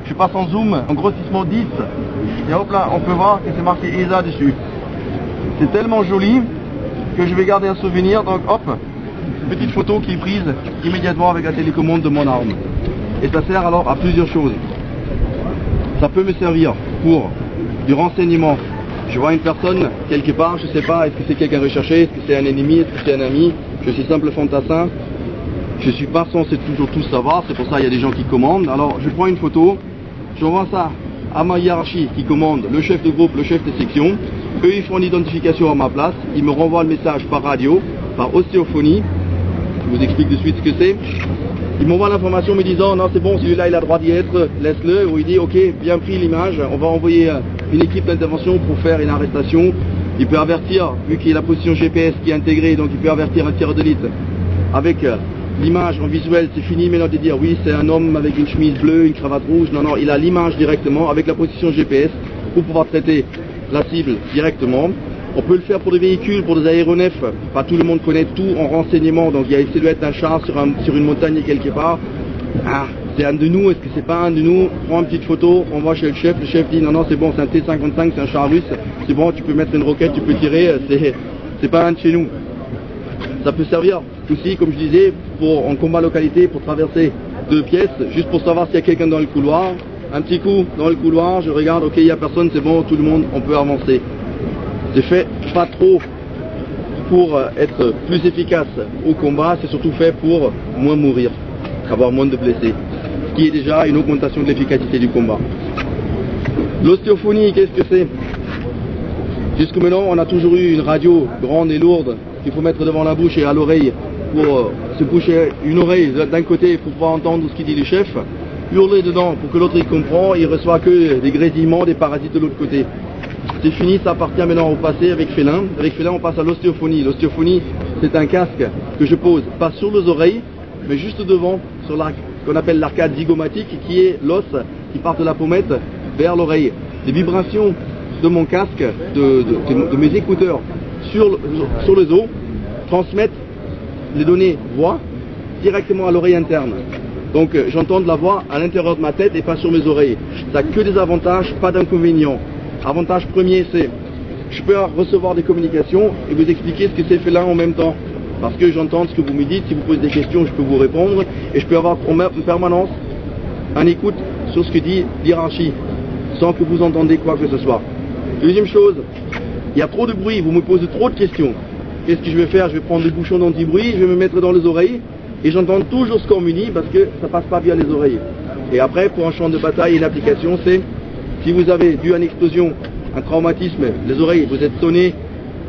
je passe en zoom, en grossissement 10, et hop là, on peut voir que c'est marqué ESA dessus. C'est tellement joli que je vais garder un souvenir, donc hop, petite photo qui est prise immédiatement avec la télécommande de mon arme. Et ça sert alors à plusieurs choses. Ça peut me servir pour du renseignement. Je vois une personne quelque part, je ne sais pas, est-ce que c'est quelqu'un recherché, est-ce que c'est un ennemi, est-ce que c'est un ami, je suis simple fantassin. Je ne suis pas censé toujours tout savoir, c'est pour ça qu'il y a des gens qui commandent. Alors je prends une photo, j'envoie ça à ma hiérarchie qui commande, le chef de groupe, le chef de section. Eux ils font l'identification à ma place, ils me renvoient le message par radio, par ostéophonie. Je vous explique de suite ce que c'est. Ils m'envoient l'information me disant non c'est bon, celui-là il a le droit d'y être, laisse-le. Ou il dit ok, bien pris l'image, on va envoyer une équipe d'intervention pour faire une arrestation. Il peut avertir, vu qu'il y a la position GPS qui est intégrée, donc il peut avertir un tireur d'élite avec l'image en visuel. C'est fini maintenant de dire oui c'est un homme avec une chemise bleue, une cravate rouge. Non, non, il a l'image directement avec la position GPS pour pouvoir traiter la cible directement. On peut le faire pour des véhicules, pour des aéronefs. Pas tout le monde connaît tout en renseignement. Donc il y a une silhouette d'un char sur une montagne quelque part. Ah, c'est un de nous, est-ce que c'est pas un de nous? Prends une petite photo, on va chez le chef dit non, non c'est bon, c'est un T-55, c'est un char russe. C'est bon, tu peux mettre une roquette, tu peux tirer, c'est pas un de chez nous. Ça peut servir aussi, comme je disais, en combat localité, pour traverser deux pièces, juste pour savoir s'il y a quelqu'un dans le couloir. Un petit coup dans le couloir, je regarde, ok, il n'y a personne, c'est bon, tout le monde, on peut avancer. C'est fait pas trop pour être plus efficace au combat, c'est surtout fait pour moins mourir, avoir moins de blessés, ce qui est déjà une augmentation de l'efficacité du combat. L'ostéophonie, qu'est-ce que c'est? Jusque maintenant, on a toujours eu une radio grande et lourde qu'il faut mettre devant la bouche et à l'oreille pour se boucher une oreille d'un côté pour pouvoir entendre ce qu'il dit le chef, hurler dedans pour que l'autre il comprend, il reçoit que des grésillements, des parasites de l'autre côté. C'est fini, ça appartient maintenant au passé avec Félin. Avec Félin, on passe à l'ostéophonie. L'ostéophonie, c'est un casque que je pose pas sur les oreilles, mais juste devant, sur ce qu'on appelle l'arcade zygomatique, qui est l'os qui part de la pommette vers l'oreille. Les vibrations de mon casque, de mes écouteurs sur les os, transmettent les données voix directement à l'oreille interne. Donc j'entends de la voix à l'intérieur de ma tête et pas sur mes oreilles. Ça n'a que des avantages, pas d'inconvénients. Avantage premier, c'est je peux recevoir des communications et vous expliquer ce que c'est Félin en même temps. Parce que j'entends ce que vous me dites, si vous posez des questions, je peux vous répondre et je peux avoir en permanence un écoute sur ce que dit l'hiérarchie, sans que vous entendez quoi que ce soit. Deuxième chose, il y a trop de bruit, vous me posez trop de questions. Qu'est-ce que je vais faire? Je vais prendre des bouchons d'anti-bruit, je vais me mettre dans les oreilles et j'entends toujours ce qu'on me dit parce que ça passe pas via les oreilles. Et après, pour un champ de bataille, une application, c'est si vous avez dû à une explosion, un traumatisme, les oreilles, vous êtes sonné,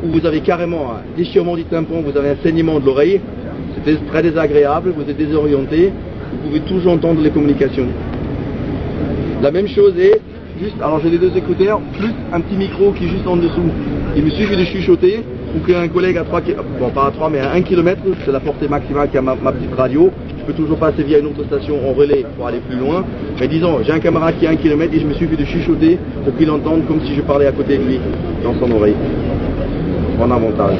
ou vous avez carrément un déchirement du tympan, vous avez un saignement de l'oreille, c'est très désagréable, vous êtes désorienté, vous pouvez toujours entendre les communications. La même chose est, juste, alors j'ai les deux écouteurs, plus un petit micro qui est juste en dessous. Il me suffit de chuchoter, ou qu'un collègue à 3 km, bon pas à 3 mais à 1 km, c'est la portée maximale qu'a ma petite radio. Je peux toujours passer via une autre station en relais pour aller plus loin. Mais disons, j'ai un camarade qui est à 1 km et je me suffit de chuchoter pour qu'il entende comme si je parlais à côté de lui, dans son oreille. En avantage.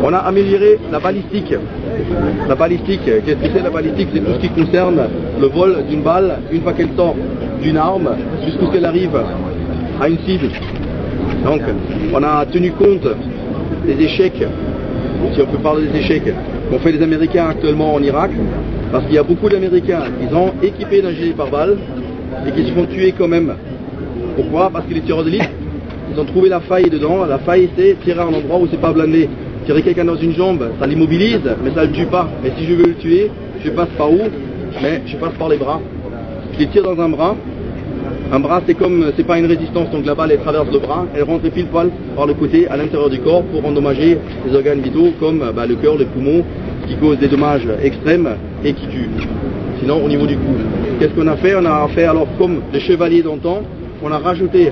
On a amélioré la balistique. La balistique, qu'est-ce que c'est la balistique? C'est tout ce qui concerne le vol d'une balle, une fois qu'elle sort d'une arme, jusqu'à ce qu'elle arrive à une cible. Donc, on a tenu compte des échecs, si on peut parler des échecs, qu'ont fait les Américains actuellement en Irak, parce qu'il y a beaucoup d'Américains qui ont équipé d'un gilet pare-balles et qui se font tuer quand même. Pourquoi? Parce que les tireurs d'élite, ils ont trouvé la faille dedans. La faille, c'est tirer à un endroit où c'est pas blindé. Tirer quelqu'un dans une jambe, ça l'immobilise, mais ça le tue pas. Mais si je veux le tuer, je passe par où? Mais je passe par les bras. Je les tire dans un bras. Un bras, c'est pas une résistance, donc la balle elle traverse le bras, elle rentre pile poil par le côté à l'intérieur du corps pour endommager les organes vitaux comme le cœur, les poumons, qui causent des dommages extrêmes et qui tuent. Sinon, au niveau du cou, qu'est-ce qu'on a fait? On a fait alors comme les chevaliers d'antan, on a rajouté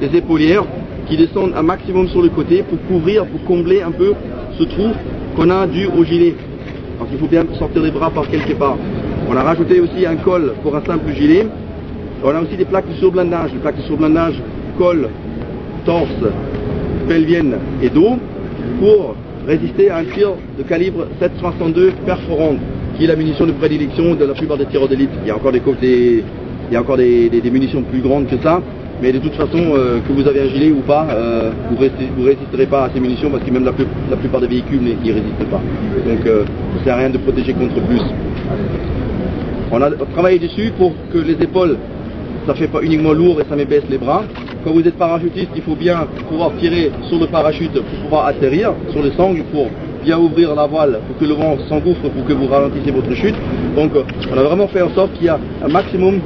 des épaulières qui descendent un maximum sur le côté pour couvrir, pour combler un peu ce trou qu'on a dû au gilet. Donc il faut bien sortir les bras par quelque part. On a rajouté aussi un col pour un simple gilet. On a aussi des plaques de surblindage. Les plaques de surblindage col, torse, pelvienne et dos pour résister à un tir de calibre 7,62 perforant. qui est la munition de prédilection de la plupart des tireurs d'élite. Il y a encore des munitions plus grandes que ça, mais de toute façon, que vous avez un gilet ou pas, vous résisterez pas à ces munitions parce que même la plupart des véhicules n'y résistent pas. Donc ça sert à rien de protéger contre plus. On a travaillé dessus pour que les épaules, ça fait pas uniquement lourd et ça m'ébaisse les bras. Quand vous êtes parachutiste, il faut bien pouvoir tirer sur le parachute pour pouvoir atterrir, sur les sangles pour bien ouvrir la voile pour que le vent s'engouffre, pour que vous ralentissiez votre chute. Donc on a vraiment fait en sorte qu'il y a un maximum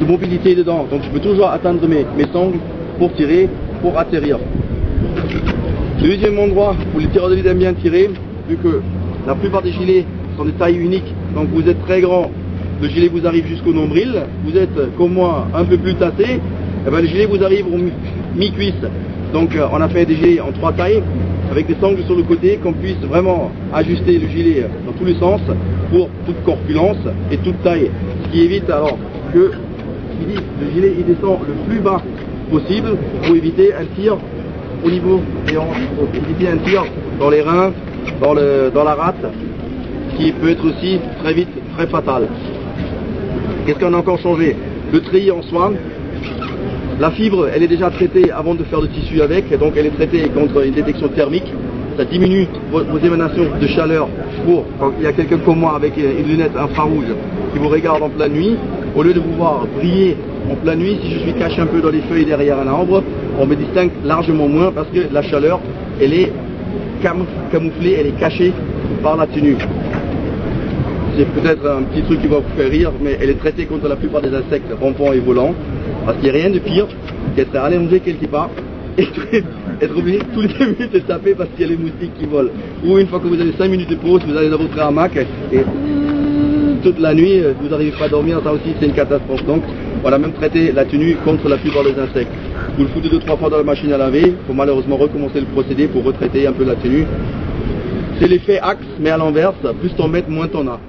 de mobilité dedans. Donc je peux toujours atteindre mes sangles pour tirer, pour atterrir. Le deuxième endroit où les tireurs d'élite aiment bien tirer, vu que la plupart des gilets sont des tailles uniques, donc vous êtes très grand, le gilet vous arrive jusqu'au nombril, vous êtes comme moi un peu plus tassé, et bien le gilet vous arrive au mi-cuisse. Donc on a fait des gilets en 3 tailles, avec des sangles sur le côté, qu'on puisse vraiment ajuster le gilet dans tous les sens, pour toute corpulence et toute taille. Ce qui évite alors que le gilet il descend le plus bas possible, pour éviter un tir au niveau des hanches, pour éviter un tir dans les reins, dans la rate, qui peut être aussi très vite très fatal. Qu'est-ce qu'on a encore changé? Le treillis en soi, la fibre elle est déjà traitée avant de faire le tissu avec, et donc elle est traitée contre une détection thermique. Ça diminue vos émanations de chaleur pour quand il y a quelqu'un comme moi avec une lunette infrarouge qui vous regarde en pleine nuit. Au lieu de vous voir briller en pleine nuit, si je suis caché un peu dans les feuilles derrière un arbre, on me distingue largement moins parce que la chaleur elle est camouflée, elle est cachée par la tenue. C'est peut-être un petit truc qui va vous faire rire, mais elle est traitée contre la plupart des insectes rampants et volants, parce qu'il n'y a rien de pire qu'être allongé quelque part et être obligé tous les 2 minutes de taper parce qu'il y a les moustiques qui volent. Ou une fois que vous avez 5 minutes de pause, vous allez dans votre hamac et toute la nuit, vous n'arrivez pas à dormir, ça aussi c'est une catastrophe. Donc on a même traité la tenue contre la plupart des insectes. Vous le foutez 2-3 fois dans la machine à laver, il faut malheureusement recommencer le procédé pour retraiter un peu la tenue. C'est l'effet axe, mais à l'inverse, plus t'en mets, moins t'en as.